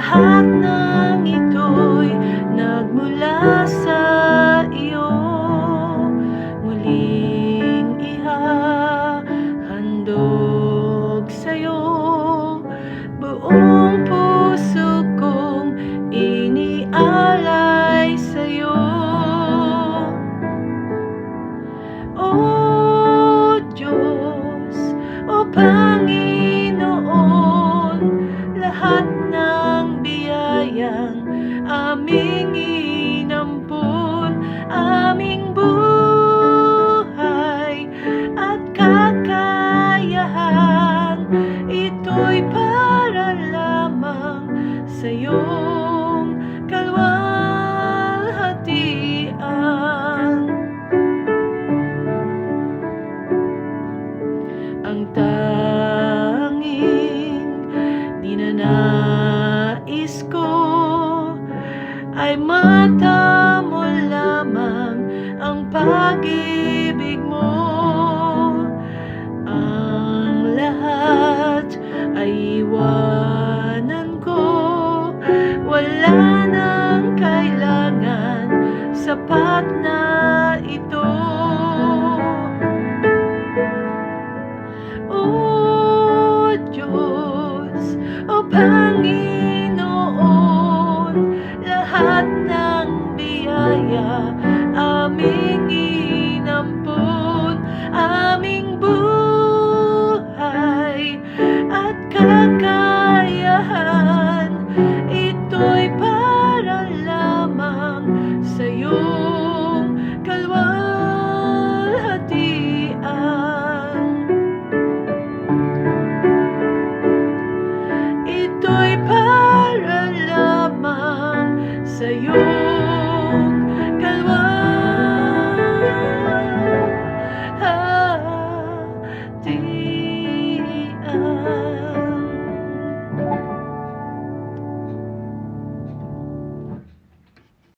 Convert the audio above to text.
Lahat ng ito'y nagmula sa iyo. Muling ihahandog sa'yo. Buong puso kong inialay sa'yo. O Diyos, o Panginoon, lahat ng biyayang aming inampun, aming buhay at kakayahan, ito'y para lamang sa iyong kalwalhatian. Ang tanging ninanais ko ay matamo lamang ang pag-ibig mo. Ang lahat ay iwanan ko, wala nang kailangan, sapat na ito. O Diyos, o Panginoon, lahat ng biyaya aming inampun, aming buhay at kakayahan, ito'y para lamang sa iyong kalwalhatian. Ito'y para lamang sa iyong kalwalhatian.